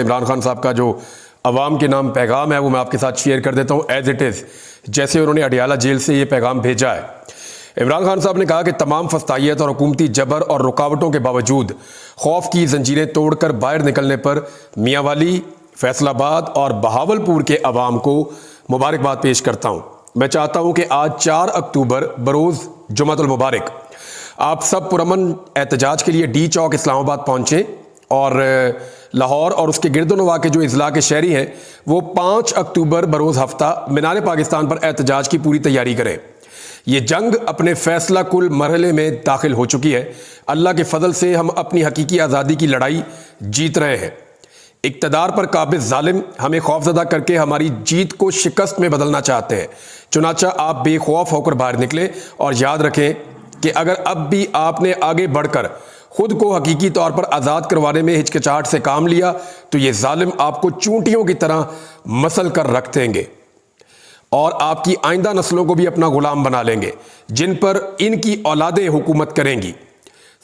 इमरान खान साहब का जो अवाम के नाम पैगाम है वो मैं आपके साथ शेयर कर देता हूँ एज इट इज़, जैसे उन्होंने अडियाला जेल से ये पैगाम भेजा है। इमरान खान साहब ने कहा कि तमाम फस्तायत और हुकूमती जबर और रुकावटों के बावजूद खौफ की जंजीरें तोड़कर बाहर निकलने पर मियांवाली, फैसलाबाद और बहावलपुर के अवाम को मुबारकबाद पेश करता हूँ। मैं चाहता हूँ कि आज 4 अक्टूबर बरोज़ जुमातुल मुबारक आप सब पुरअमन एहतजाज के लिए डी चौक इस्लामाबाद पहुँचें और लाहौर और उसके गिरदोनवा के जो इज़ला के शहरी हैं वो 5 अक्टूबर बरोज़ हफ्ता मीनार पाकिस्तान पर एहतजाज की पूरी तैयारी करें। ये जंग अपने फैसला कुल मरहले में दाखिल हो चुकी है। अल्लाह के फजल से हम अपनी हकीकी आज़ादी की लड़ाई जीत रहे हैं। इक़्तिदार पर काबिज़ जालिम हमें खौफज़दा करके हमारी जीत को शिकस्त में बदलना चाहते हैं। चुनाचा आप बेखौफ होकर बाहर निकलें और याद रखें कि अगर अब भी आपने आगे बढ़कर खुद को हकीकी तौर पर आज़ाद करवाने में हिचकिचाहट से काम लिया तो ये जालिम आपको चूंटियों की तरह मसल कर रख देंगे और आपकी आइंदा नस्लों को भी अपना गुलाम बना लेंगे, जिन पर इनकी औलादें हुकूमत करेंगी।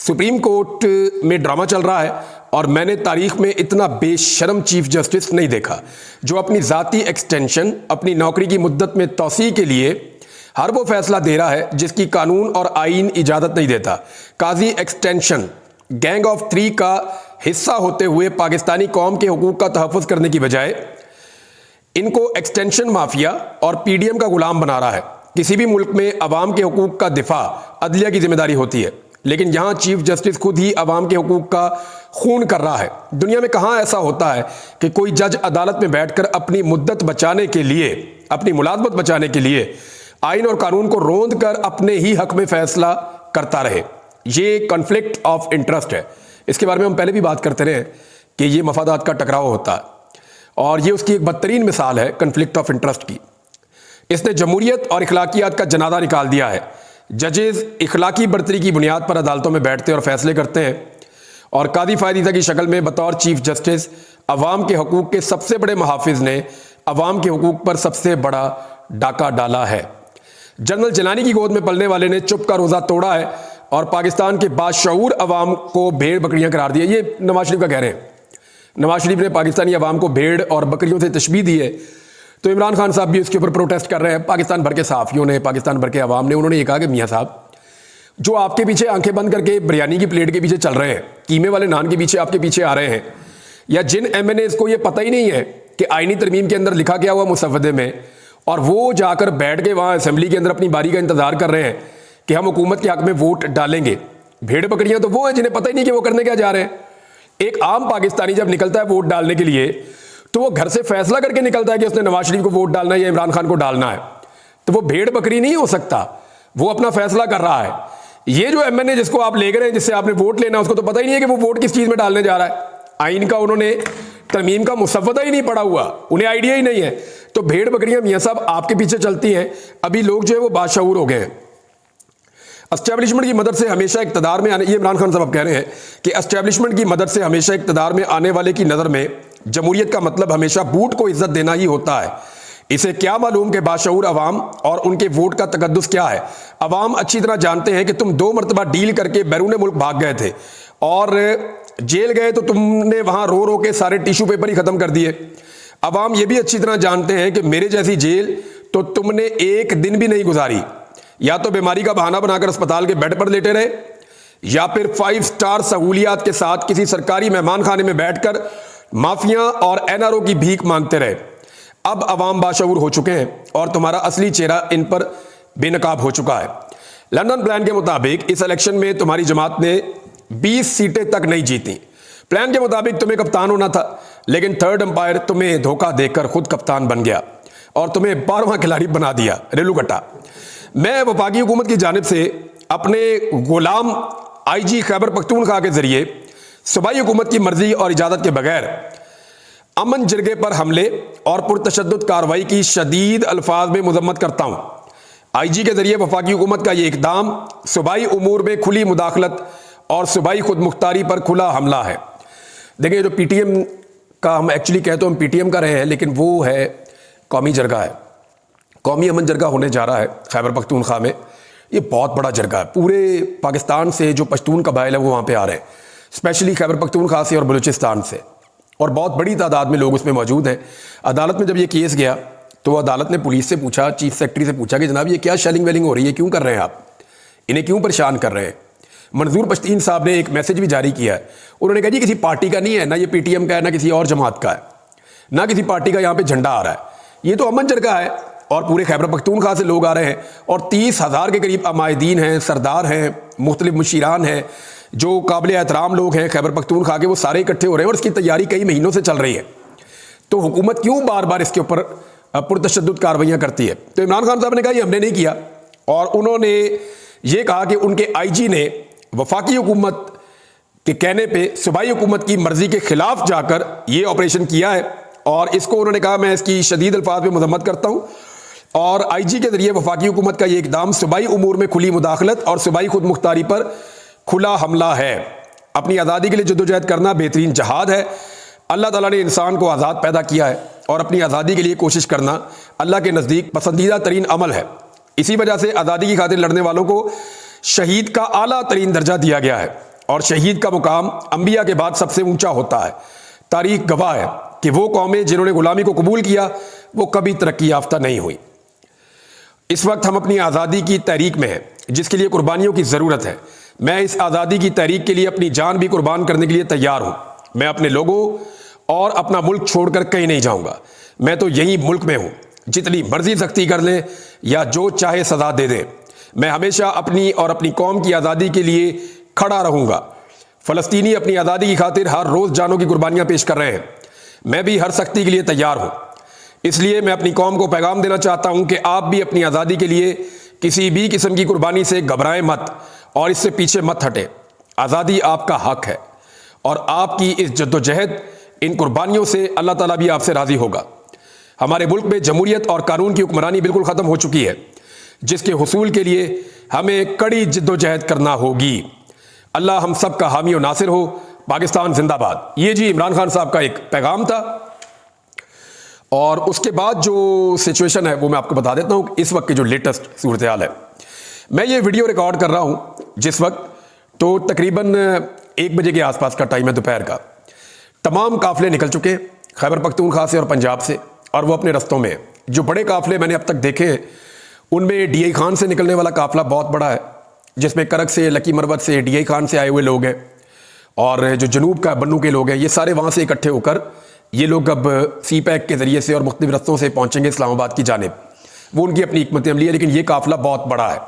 सुप्रीम कोर्ट में ड्रामा चल रहा है और मैंने तारीख में इतना बेशर्म चीफ जस्टिस नहीं देखा जो अपनी ज़ाती एक्सटेंशन, अपनी नौकरी की मुद्दत में तौसी के लिए हर वो फैसला दे रहा है जिसकी कानून और आईन इजाज़त नहीं देता। काजी एक्सटेंशन गैंग ऑफ 3 का हिस्सा होते हुए पाकिस्तानी कौम के हुकूक का तहफ़्फ़ुज़ करने की बजाय इनको एक्सटेंशन माफिया और पीडीएम का गुलाम बना रहा है। किसी भी मुल्क में अवाम के हुकूक का दिफा अदलिया की जिम्मेदारी होती है, लेकिन यहाँ चीफ जस्टिस खुद ही अवाम के हुकूक का खून कर रहा है। दुनिया में कहाँ ऐसा होता है कि कोई जज अदालत में बैठकर अपनी मुद्दत बचाने के लिए, अपनी मुलाजमत बचाने के लिए आइन और कानून को रोंद कर अपने ही हक में फैसला करता रहे। ये कॉन्फ्लिक्ट ऑफ इंटरेस्ट है। इसके बारे में हम पहले भी बात करते रहे कि ये मफादात का टकराव होता है और ये उसकी एक बदतरीन मिसाल है कॉन्फ्लिक्ट ऑफ इंटरेस्ट की। इसने जमहूरियत और इखलाकियात का जनादा निकाल दिया है। जजेस इखलाकी बर्तरी की बुनियाद पर अदालतों में बैठते और फैसले करते हैं और कादी फायदीदा की शक्ल में बतौर चीफ जस्टिस अवाम के हकूक के सबसे बड़े मुहाफिज ने अवाम के हकूक पर सबसे बड़ा डाका डाला है। जनरल जलानी की गोद में पलने वाले ने चुप का रोज़ा तोड़ा है और पाकिस्तान के बाशऊर अवाम को भेड़ बकरियां करार दिया। ये नवाज शरीफ का कह रहे हैं। नवाज शरीफ ने पाकिस्तानी अवाम को भेड़ और बकरियों से तशबीह दी है, तो इमरान खान साहब भी उसके ऊपर प्रोटेस्ट कर रहे हैं। पाकिस्तान भर के सहाफ़ियों ने, पाकिस्तान भर के अवाम ने, उन्होंने ये कहा कि मियाँ साहब, जो आपके पीछे आंखें बंद करके बिरयानी की प्लेट के पीछे चल रहे हैं, कीमे वाले नान के पीछे आपके पीछे आ रहे हैं, या जिन MNAs को ये पता ही नहीं है कि आईनी तरमीम के अंदर लिखा गया हुआ मुसव्वदे में, और वो जाकर बैठ के वहाँ असेंबली के अंदर अपनी बारी का इंतजार कर रहे हैं कि हम हुकूमत के हक में वोट डालेंगे। भेड़ बकरियां तो वो हैं जिन्हें पता ही नहीं कि वो करने क्या जा रहे हैं। एक आम पाकिस्तानी जब निकलता है वोट डालने के लिए तो वो घर से फैसला करके निकलता है कि उसने नवाज शरीफ को वोट डालना है या इमरान खान को डालना है, तो वो भेड़ बकरी नहीं हो सकता, वो अपना फैसला कर रहा है। ये जो MNA जिसको आप ले गए हैं, जिससे आपने वोट लेना, उसको तो पता ही नहीं है कि वो वोट किस चीज में डालने जा रहा है। आइन का उन्होंने तरमीम का मुसव्वदा ही नहीं पढ़ा हुआ, उन्हें आइडिया ही नहीं है। तो भेड़ बकरियां मियाँ साहब आपके पीछे चलती हैं। अभी लोग जो है वो बाशऊर हो गए हैं। एस्टैब्लिशमेंट की मदद से हमेशा इक़्तिदार में आने, ये इमरान खान साहब कह रहे हैं कि एस्टैब्लिशमेंट की मदद से हमेशा इक़्तिदार में आने वाले की नज़र में जमहूरियत का मतलब हमेशा बूट को इज्जत देना ही होता है। इसे क्या मालूम कि बाशऊर अवाम और उनके वोट का तकद्दुस क्या है। अवाम अच्छी तरह जानते हैं कि तुम 2 मरतबा डील करके बैरून मुल्क भाग गए थे और जेल गए तो तुमने वहां रो रो के सारे टिश्यू पेपर ही खत्म कर दिए। अवाम ये भी अच्छी तरह जानते हैं कि मेरे जैसी जेल तो तुमने एक दिन भी नहीं गुजारी। या तो बीमारी का बहाना बनाकर अस्पताल के बेड पर लेटे रहे या फिर 5 स्टार सहूलियात के साथ किसी सरकारी मेहमान खाने में बैठकर माफिया और NRO की भीख मांगते रहे। अब अवाम बाशऊर हो चुके हैं और तुम्हारा असली चेहरा इन पर बेनकाब हो चुका है। लंदन प्लान के मुताबिक इस इलेक्शन में तुम्हारी जमात ने 20 सीटें तक नहीं जीती। प्लान के मुताबिक तुम्हें कप्तान होना था, लेकिन थर्ड अंपायर तुम्हें धोखा देकर खुद कप्तान बन गया और तुम्हें 12वां खिलाड़ी बना दिया। रेलू कट्टा। मैं वफाकी हुकूमत की जानिब से अपने गुलाम IG खैबर पख्तूनख्वा के जरिए सूबाई हुकूमत की मर्जी और इजाज़त के बगैर अमन जरगे पर हमले और पुरतशद्दुद कार्रवाई की शदीद अल्फाज में मजम्मत करता हूँ। IG के जरिए वफाकी हुकूमत का ये इकदाम सूबाई उमूर में खुली मुदाखलत और सूबाई खुद मुख्तारी पर खुला हमला है। देखिए, जो PTM का हम एक्चुअली कहते हैं, हम PTM का रहे हैं, लेकिन वो है कौमी जरगा है। कौमी अमन जरगा होने जा रहा है खैबर पख्तूनख्वा में। ये बहुत बड़ा जरगा है। पूरे पाकिस्तान से जो पश्तून कबाइल है वो वहाँ पे आ रहे हैं, स्पेशली खैबर पख्तूनख्वा से और बलूचिस्तान से। और बहुत बड़ी तादाद में लोग उसमें मौजूद हैं। अदालत में जब ये केस गया तो अदालत ने पुलिस से पूछा, चीफ सेक्रेटरी से पूछा कि जनाब ये क्या शेलिंग वेलिंग हो रही है, क्यों कर रहे हैं आप, इन्हें क्यों परेशान कर रहे हैं। मंजूर पश्तीन साहब ने एक मैसेज भी जारी किया है। उन्होंने कहा जी किसी पार्टी का नहीं है, ना ये पीटीएम का है, ना किसी और जमात का है, ना किसी पार्टी का यहाँ पे झंडा आ रहा है, ये तो अमन जरगा है और पूरे खैबर पख्तूनख्वा से लोग आ रहे हैं और 30,000 के करीब अमायदीन हैं, सरदार हैं, मुख्तलिफ मुशीरान हैं, जो काबिल एहतराम लोग हैं खैबर पख्तूनख्वा के, वो सारे इकट्ठे हो रहे हैं और इसकी तैयारी कई महीनों से चल रही है। तो हुकूमत क्यों बार बार इसके ऊपर पुरतशद्दुद कार्रवाइयाँ करती है। तो इमरान खान साहब ने कहा ये हमने नहीं किया और उन्होंने ये कहा कि उनके आईजी ने वफाकी हुकूमत के कहने पे सूबाई हुकूमत की मर्जी के खिलाफ जाकर ये ऑपरेशन किया है और इसको उन्होंने कहा मैं इसकी शदीद अल्फाज में मजम्मत करता हूँ और आईजी के जरिए वफाकी हुकूमत का ये इकदाम सूबाई उमूर में खुली मुदाखलत और सूबाई खुद मुख्तारी पर खुला हमला है। अपनी आज़ादी के लिए जद्दोजहद करना बेहतरीन जहाद है। अल्लाह ताला ने इंसान को आज़ाद पैदा किया है और अपनी आज़ादी के लिए कोशिश करना अल्लाह के नज़दीक पसंदीदा तरीन अमल है। इसी वजह से आज़ादी की खातिर लड़ने वालों को शहीद का आला तरीन दर्जा दिया गया है और शहीद का मुकाम अंबिया के बाद सबसे ऊंचा होता है। तारीख गवाह है कि वो कौमें जिन्होंने गुलामी को कबूल किया वो कभी तरक्की याफ्ता नहीं हुई। इस वक्त हम अपनी आज़ादी की तहरीक में हैं जिसके लिए कुर्बानियों की ज़रूरत है। मैं इस आज़ादी की तहरीक के लिए अपनी जान भी कुर्बान करने के लिए तैयार हूँ। मैं अपने लोगों और अपना मुल्क छोड़कर कहीं नहीं जाऊँगा। मैं तो यही मुल्क में हूँ, जितनी मर्जी सख्ती कर लें या जो चाहे सजा दे दें, मैं हमेशा अपनी और अपनी कौम की आज़ादी के लिए खड़ा रहूँगा। फ़लस्तीनी अपनी आज़ादी की खातिर हर रोज़ जानों की कुर्बानियाँ पेश कर रहे हैं, मैं भी हर सख्ती के लिए तैयार हूँ। इसलिए मैं अपनी कौम को पैगाम देना चाहता हूँ कि आप भी अपनी आज़ादी के लिए किसी भी किस्म की कुर्बानी से घबराएं मत और इससे पीछे मत हटें। आज़ादी आपका हक है और आपकी इस जद्दोजहद, इन कुर्बानियों से अल्लाह ताला भी आपसे राज़ी होगा। हमारे मुल्क में जमहूरियत और कानून की हुक्मरानी बिल्कुल ख़त्म हो चुकी है, जिसके हुसूल के लिए हमें कड़ी जद्दोजहद करना होगी। अल्लाह हम सब का हामी और नासिर हो। पाकिस्तान जिंदाबाद। ये जी इमरान खान साहब का एक पैगाम था और उसके बाद जो सिचुएशन है वो मैं आपको बता देता हूँ। इस वक्त की जो लेटेस्ट सूरत हाल है, मैं ये वीडियो रिकॉर्ड कर रहा हूँ जिस वक्त तो तकरीबन 1 बजे के आसपास का टाइम है दोपहर का। तमाम काफ़िले निकल चुके खैबर पख्तूनख्वा से और पंजाब से और वो अपने रस्तों में। जो बड़े काफ़िले मैंने अब तक देखे हैं उनमें डीआई खान से निकलने वाला काफ़िला बहुत बड़ा है, जिसमें करक से, लकी मरवत से, डीआई खान से आए हुए लोग हैं और जो जनूब का बन्नू के लोग हैं, ये सारे वहाँ से इकट्ठे होकर ये लोग अब सी पैक के ज़रिए से और मुख्तलिफ रस्तों से पहुँचेंगे इस्लामाबाद की जानिब। वो उनकी अपनी हिकमत अमली है, लेकिन ये काफ़िला बहुत बड़ा है।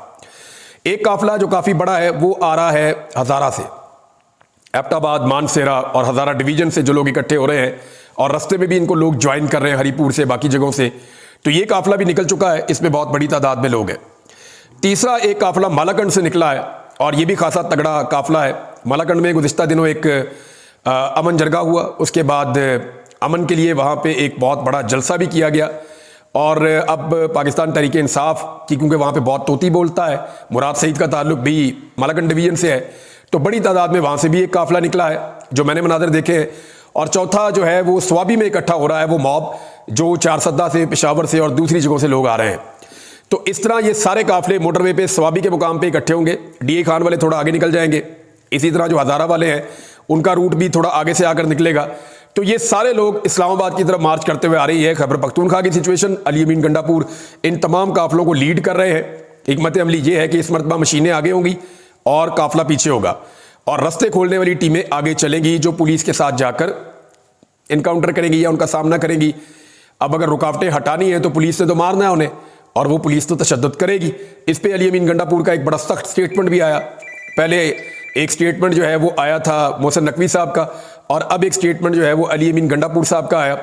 एक काफ़िला जो काफ़ी बड़ा है वो आ रहा है हज़ारा से, एबटाबाद, मानसेरा और हज़ारा डिवीज़न से जो लोग इकट्ठे हो रहे हैं और रस्ते में भी इनको लोग ज्वाइन कर रहे हैं हरीपुर से, बाकी जगहों से। तो ये काफ़िला भी निकल चुका है, इसमें बहुत बड़ी तादाद में लोग हैं। तीसरा एक काफ़िला मालाकंड से निकला है और ये भी खासा तगड़ा काफ़िला है। मालाकंड में गुज़िश्ता दिनों एक अमन जरगा हुआ, उसके बाद अमन के लिए वहाँ पे एक बहुत बड़ा जलसा भी किया गया और अब पाकिस्तान तहरीक इंसाफ की, क्योंकि वहाँ पे बहुत तोती बोलता है, मुराद सईद का ताल्लुक भी मालाकंड डिवीज़न से है, तो बड़ी तादाद में वहाँ से भी एक काफ़िला निकला है जो मैंने मनाज़र देखे हैं। और चौथा जो है वो स्वाबी में इकट्ठा हो रहा है, वो मॉब जो चारसद्दा से, पेशावर से और दूसरी जगहों से लोग आ रहे हैं। तो इस तरह ये सारे काफ़िले मोटरवे पे स्वाबी के मुकाम पे इकट्ठे होंगे। डीआई खान वाले थोड़ा आगे निकल जाएंगे, इसी तरह जो हज़ारा वाले हैं उनका रूट भी थोड़ा आगे से आकर निकलेगा। तो ये सारे लोग इस्लामाबाद की तरफ मार्च करते हुए आ रही है। खैबर पख्तूनख्वा की सिचुएशन, अली अमीन गंडापुर इन तमाम काफ़िलों को लीड कर रहे हैं। हिकमत अमली ये है कि इस मरतबा मशीनें आगे होंगी और काफ़िला पीछे होगा और रास्ते खोलने वाली टीमें आगे चलेंगी जो पुलिस के साथ जाकर इनकाउंटर करेंगी या उनका सामना करेंगी। अब अगर रुकावटें हटानी है तो पुलिस ने तो मारना है उन्हें और वो पुलिस तो तशद्दुद करेगी। इस पे अली अमीन गंडापुर का एक बड़ा सख्त स्टेटमेंट भी आया। पहले एक स्टेटमेंट जो है वो आया था मोहसिन नकवी साहब का और अब एक स्टेटमेंट जो है वो अली अमीन गंडापुर साहब का आया।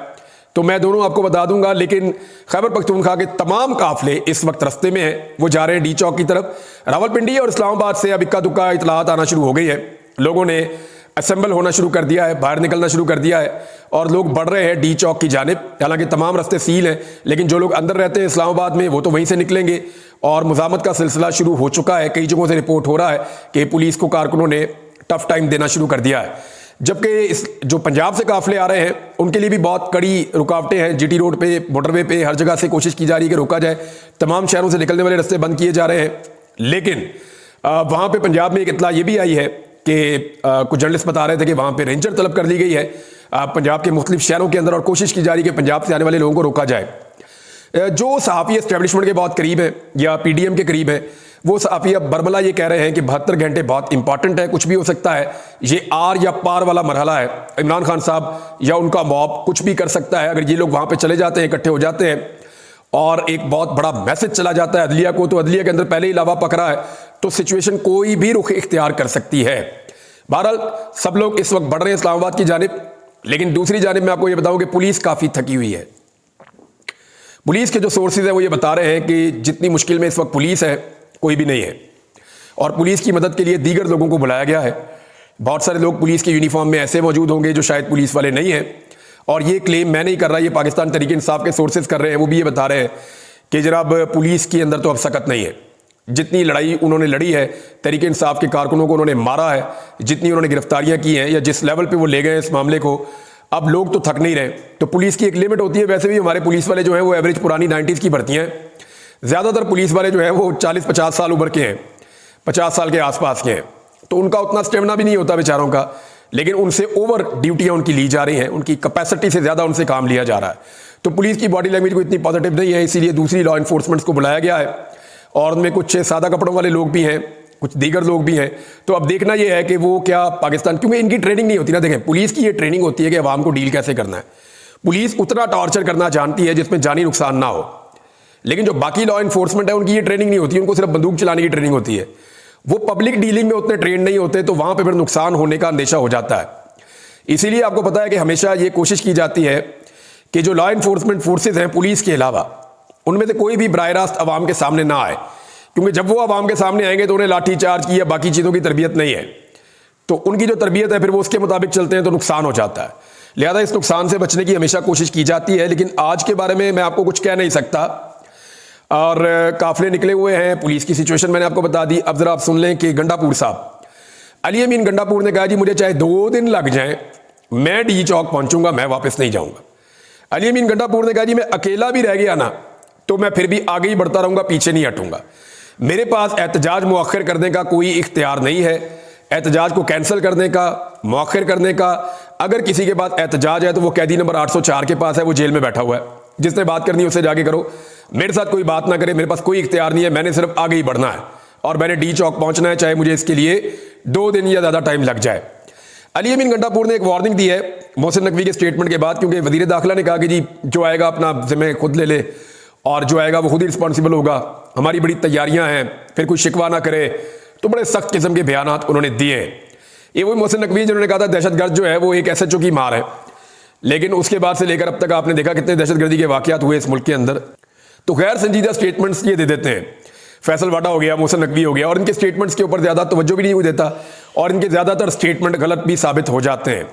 तो मैं दोनों आपको बता दूंगा, लेकिन खैबर पख्तूनख्वा के तमाम काफ़िले इस वक्त रस्ते में हैं, वो जा रहे हैं डी चौक की तरफ। रावलपिंडी और इस्लामाबाद से अब इक्का दुक्का इतलात आना शुरू हो गई है, लोगों ने असेंबल होना शुरू कर दिया है, बाहर निकलना शुरू कर दिया है और लोग बढ़ रहे हैं डी चौक की जानिब। हालांकि तमाम रास्ते सील हैं, लेकिन जो लोग अंदर रहते हैं इस्लामाबाद में वो तो वहीं से निकलेंगे और मुज़ामत का सिलसिला शुरू हो चुका है। कई जगहों से रिपोर्ट हो रहा है कि पुलिस को कारकुनों ने टफ टाइम देना शुरू कर दिया है। जबकि इस जो पंजाब से काफ़िले आ रहे हैं उनके लिए भी बहुत कड़ी रुकावटें हैं। जीटी रोड पे, मोटरवे पे, हर जगह से कोशिश की जा रही है कि रोका जाए। तमाम शहरों से निकलने वाले रास्ते बंद किए जा रहे हैं। लेकिन वहाँ पे पंजाब में एक इतला ये भी आई है कि कुछ जर्नलिस्ट बता रहे थे कि वहाँ पे रेंजर तलब कर ली गई है पंजाब के मुख्तलिफ शहरों के अंदर और कोशिश की जा रही है कि पंजाब से आने वाले लोगों को रोका जाए। जो सहाफ़ी एस्टेब्लिशमेंट के बहुत करीब है या पीडीएम के करीब है, वो सहाफ़ी अब बरमला ये कह रहे हैं कि 72 घंटे बहुत इंपॉर्टेंट है, कुछ भी हो सकता है, ये आर या पार वाला मरहला है। इमरान खान साहब या उनका मॉब कुछ भी कर सकता है। अगर ये लोग वहाँ पे चले जाते हैं, इकट्ठे हो जाते हैं और एक बहुत बड़ा मैसेज चला जाता है अदलिया को, तो अदलिया के अंदर पहले ही लावा पकड़ा है, तो सिचुएशन कोई भी रुख इख्तियार कर सकती है। बहरहाल सब लोग इस वक्त बढ़ रहे हैं इस्लामाबाद की जानिब, लेकिन दूसरी जानिब मैं आपको ये बताऊं कि पुलिस काफ़ी थकी हुई है। पुलिस के जो सोर्सेज हैं वो ये बता रहे हैं कि जितनी मुश्किल में इस वक्त पुलिस है कोई भी नहीं है, और पुलिस की मदद के लिए दीगर लोगों को बुलाया गया है। बहुत सारे लोग पुलिस के यूनिफॉर्म में ऐसे मौजूद होंगे जो शायद पुलिस वाले नहीं हैं, और ये क्लेम मैं नहीं कर रहा, ये पाकिस्तान तहरीक इंसाफ के सोर्सेज कर रहे हैं। वो भी ये बता रहे हैं कि जनाब पुलिस के अंदर तो अब सख्त नहीं है। जितनी लड़ाई उन्होंने लड़ी है, तहरीक इंसाफ के कारकुनों को उन्होंने मारा है, जितनी उन्होंने गिरफ्तारियां की हैं या जिस लेवल पे वो ले गए इस मामले को, अब लोग तो थक नहीं रहे। तो पुलिस की एक लिमिट होती है। वैसे भी हमारे पुलिस वाले जो हैं वो एवरेज पुरानी 90s की भर्ती हैं। ज़्यादातर पुलिस वाले जो हैं वो 40-50 साल उम्र के हैं, 50 साल के आसपास के हैं, तो उनका उतना स्टेमिना भी नहीं होता बेचारों का, लेकिन उनसे ओवर ड्यूटियाँ उनकी ली जा रही हैं, उनकी कैपेसिटी से ज़्यादा उनसे काम लिया जा रहा है। तो पुलिस की बॉडी लैंग्वेज को इतनी पॉजिटिव नहीं है, इसीलिए दूसरी लॉ इन्फोर्समेंट्स को बुलाया गया है, और उनमें कुछ सादा कपड़ों वाले लोग भी हैं, कुछ दीगर लोग भी हैं। तो अब देखना यह है कि वो क्या पाकिस्तान, क्योंकि इनकी ट्रेनिंग नहीं होती ना। देखें, पुलिस की ये ट्रेनिंग होती है कि अवाम को डील कैसे करना है। पुलिस उतना टॉर्चर करना जानती है जिसमें जानी नुकसान ना हो, लेकिन जो बाकी लॉ इन्फोर्समेंट है उनकी ये ट्रेनिंग नहीं होती, उनको सिर्फ बंदूक चलाने की ट्रेनिंग होती है। वो पब्लिक डीलिंग में उतने ट्रेन नहीं होते, तो वहां पर फिर नुकसान होने का अंदेशा हो जाता है। इसीलिए आपको पता है कि हमेशा ये कोशिश की जाती है कि जो लॉ इन्फोर्समेंट फोर्सेज हैं पुलिस के अलावा, उनमें से कोई भी बराह रास्त अवाम के सामने ना आए, क्योंकि जब वो अवाम के सामने आएंगे तो उन्हें लाठी चार्ज की या बाकी चीज़ों की तरबियत नहीं है। तो उनकी जो तरबियत है फिर वो उसके मुताबिक चलते हैं तो नुकसान हो जाता है। लिहाजा इस नुकसान से बचने की हमेशा कोशिश की जाती है। लेकिन आज के बारे में मैं आपको कुछ कह नहीं सकता, और काफिले निकले हुए हैं। पुलिस की सिचुएशन मैंने आपको बता दी। अब जरा आप सुन लें कि गंडापुर साहब, अली अमीन गंडापुर ने कहा जी मुझे चाहे 2 दिन लग जाएं, मैं डी चौक पहुंचूंगा, मैं वापस नहीं जाऊंगा। अली अमीन गंडापुर ने कहा जी मैं अकेला भी रह गया ना तो मैं फिर भी आगे ही बढ़ता रहूंगा, पीछे नहीं हटूंगा। मेरे पास एहतजाज मुअख्खर करने का कोई इख्तियार नहीं है, एहतजाज को कैंसिल करने का, मुअख्खर करने का। अगर किसी के पास एहतजाज है तो वो कैदी नंबर 804 के पास है, वो जेल में बैठा हुआ है। जिसने बात करनी है उससे जाके करो, मेरे साथ कोई बात ना करे। मेरे पास कोई इख्तियार नहीं है, मैंने सिर्फ आगे ही बढ़ना है और मैंने डी चौक पहुंचना है, चाहे मुझे इसके लिए 2 दिन या ज़्यादा टाइम लग जाए। अली अमीन गंडापुर ने एक वार्निंग दी है मोहसिन नकवी के स्टेटमेंट के बाद, क्योंकि वजीर दाखिला ने कहा कि जी जो आएगा अपना जिम्मे खुद ले ले और जो आएगा वो खुद ही रिस्पॉन्सिबल होगा, हमारी बड़ी तैयारियां हैं, फिर कोई शिकवा ना करे। तो बड़े सख्त किस्म के बयानात उन्होंने दिए हैं। ये वही मोहसिन नकवी जिन्होंने कहा था दहशतगर्द जो है वो एक SHO की मार है, लेकिन उसके बाद से लेकर अब तक आपने देखा कितने दहशतगर्दी के वाकयात हुए इस मुल्क के अंदर। तो गैर संजीदा स्टेटमेंट्स ये दे देते हैं। फैसल वाडा हो गया, मोहसिन नकवी हो गया, और इनके स्टेटमेंट्स के ऊपर ज़्यादा तवज्जो भी नहीं देता और इनके ज़्यादातर स्टेटमेंट गलत भी साबित हो जाते हैं।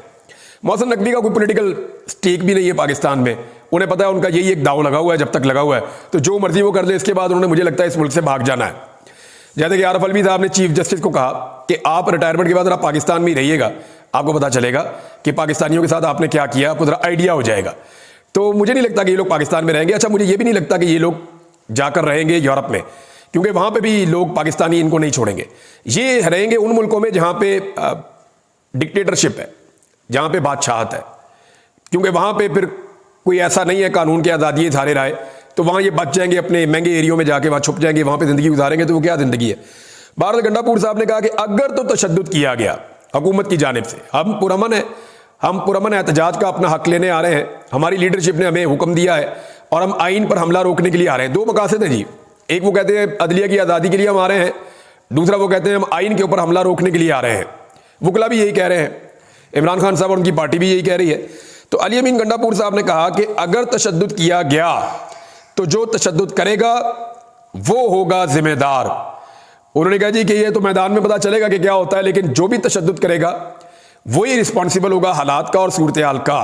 मोहसिन नकवी का कोई पॉलिटिकल स्टेक भी नहीं है पाकिस्तान में। उन्हें पता है उनका यही एक दाव लगा हुआ है, जब तक लगा हुआ है तो जो मर्जी वो कर ले, इसके बाद उन्होंने मुझे लगता है इस मुल्क से भाग जाना है। जैसे कि आरफ अलवी साहब ने चीफ जस्टिस को कहा कि आप रिटायरमेंट के बाद जरा पाकिस्तान में ही रहिएगा, आपको पता चलेगा कि पाकिस्तानियों के साथ आपने क्या किया, आपको जरा आइडिया हो जाएगा। तो मुझे नहीं लगता कि ये लोग पाकिस्तान में रहेंगे। अच्छा, मुझे ये भी नहीं लगता कि ये लोग जाकर रहेंगे यूरोप में, क्योंकि वहां पे भी लोग पाकिस्तानी इनको नहीं छोड़ेंगे। ये रहेंगे उन मुल्कों में जहां पे डिक्टेटरशिप है, जहां पे बादशाहत है, क्योंकि वहां पे फिर कोई ऐसा नहीं है कानून की आज़ादी है सारे राय, तो वहां ये बच जाएंगे, अपने महंगे एरियो में जाके वहां छुप जाएंगे, वहां पे जिंदगी गुजारेंगे। तो वो क्या जिंदगी है। बहरहाल गंडापुर साहब ने कहा कि अगर तो तशद्दुद किया गया हुकूमत की जानिब से, हम पुरअमन है, हम पुरअमन एहतजाज का अपना हक लेने आ रहे हैं, हमारी लीडरशिप ने हमें हुक्म दिया है और हम आइन पर हमला रोकने के लिए आ रहे हैं। 2 मकासद हैं जी, एक वो कहते हैं अदलिया की आज़ादी के लिए हम आ रहे हैं, दूसरा वो कहते हैं हम आइन के ऊपर हमला रोकने के लिए आ रहे हैं। वकला भी यही कह रहे हैं, इमरान खान साहब और उनकी पार्टी भी यही कह रही है। तो अली अमीन गंडापुर साहब ने कहा कि अगर तशद्दुद किया गया तो जो तशद्दुद करेगा वो होगा जिम्मेदार। उन्होंने कहा जी कि ये तो मैदान में पता चलेगा कि क्या होता है, लेकिन जो भी तशद्दुद करेगा वही रिस्पॉन्सिबल होगा हालात का और सूरत हाल का।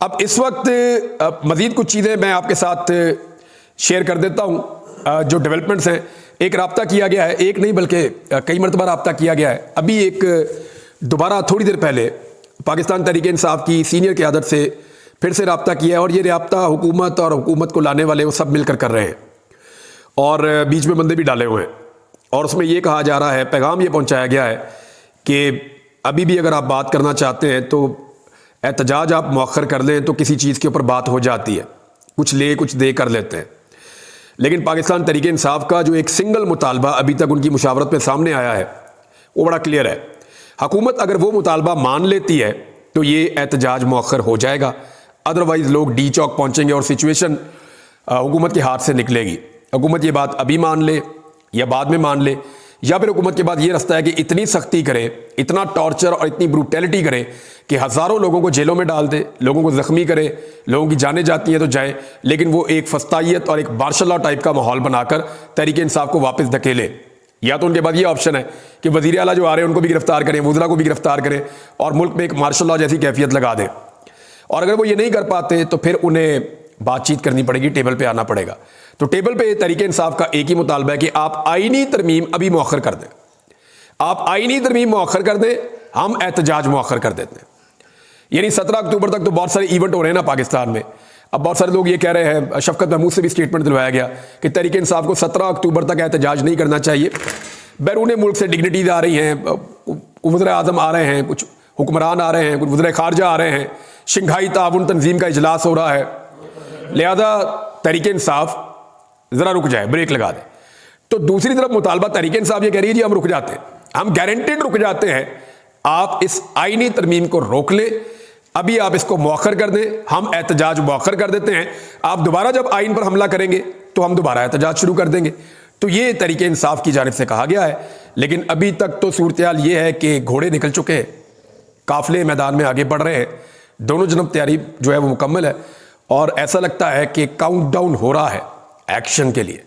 अब इस वक्त मजीद कुछ चीज़ें मैं आपके साथ शेयर कर देता हूँ जो डेवलपमेंट्स हैं। एक राब्ता किया गया है, एक नहीं बल्कि कई मरतबा राब्ता किया गया है। अभी एक दोबारा थोड़ी देर पहले पाकिस्तान तहरीक इंसाफ की सीनियर क़यादत से फिर से राब्ता किया है, और ये राब्ता हुकूमत और हुकूमत को लाने वाले वो सब मिलकर कर रहे हैं, और बीच में बंदे भी डाले हुए हैं। और उसमें ये कहा जा रहा है, पैगाम ये पहुंचाया गया है कि अभी भी अगर आप बात करना चाहते हैं तो एहतजाज आप मौखर कर लें तो किसी चीज़ के ऊपर बात हो जाती है, कुछ ले कुछ दे कर लेते हैं। लेकिन पाकिस्तान तहरीक इंसाफ का जो एक सिंगल मुतालबा अभी तक उनकी मुशावरत में सामने आया है वो बड़ा क्लियर है। हुकूमत अगर वो मुतालबा मान लेती है तो ये एहतजाज मौखर हो जाएगा, अदरवाइज लोग डी चौक पहुंचेंगे और सिचुएशन हुकूमत के हाथ से निकलेगी। हुकूमत ये बात अभी मान ले या बाद में मान ले, या फिर हुकूमत के बाद ये रास्ता है कि इतनी सख्ती करे, इतना टॉर्चर और इतनी ब्रूटैलिटी करे कि हज़ारों लोगों को जेलों में डाल दे, लोगों को ज़ख्मी करे, लोगों की जानें जाती हैं तो जाएं, लेकिन वो एक फस्तायत और एक मार्शल लॉ टाइप का माहौल बनाकर तहरीक इंसाफ को वापस धकेले। या तो उनके बाद ये ऑप्शन है कि वज़ीर आला जो आ रहे हैं उनको भी गिरफ्तार करें, वज़रा को भी गिरफ्तार करें और मुल्क में एक मार्शल लॉ जैसी कैफियत लगा दें। और अगर वो ये नहीं कर पाते तो फिर उन्हें बातचीत करनी पड़ेगी, टेबल पे आना पड़ेगा। तो टेबल पे तहरीक इंसाफ का एक ही मुतालबा है कि आप आईनी तरमीम अभी मौखर कर दें, आप आईनी तरमीम मौखर कर दें, हम एहतजाज मौखर कर देते हैं। यानी 17 अक्टूबर तक तो बहुत सारे इवेंट हो रहे हैं ना पाकिस्तान में। अब बहुत सारे लोग ये कह रहे हैं, शफकत महमूद से भी स्टेटमेंट दिलवाया गया कि तहरीक इंसाफ को 17 अक्टूबर तक एहतजाज नहीं करना चाहिए। बैरून मुल्क से डिग्निटीज आ रही हैं, वज़ीर आज़म आ रहे हैं, कुछ हुक्मरान आ रहे हैं, कुछ वज़ीर ख़ारजा आ रहे हैं, शंघाई ताउन तंजीम का इजलास हो रहा है, लिहाजा तहरीक इंसाफ ज़रा रुक जाए, ब्रेक लगा दे। तो दूसरी तरफ मुतालबा तहरीक इंसाफ ये कह रही है जी हम रुक जाते हैं, हम गारंटेड रुक जाते हैं, आप इस आईनी तरमीम को रोक लें, अभी आप इसको मौखर कर दें, हम एहतजाज मौखर कर देते हैं, आप दोबारा जब आइन पर हमला करेंगे तो हम दोबारा एहतजाज शुरू कर देंगे। तो ये तहरीक इंसाफ की जानिब से कहा गया है। लेकिन अभी तक तो सूरत हाल ये है कि घोड़े निकल चुके हैं, काफिले मैदान में आगे बढ़ रहे हैं, दोनों जनब तैयारी जो है वो मुकम्मल है और ऐसा लगता है कि काउंटडाउन हो रहा है एक्शन के लिए।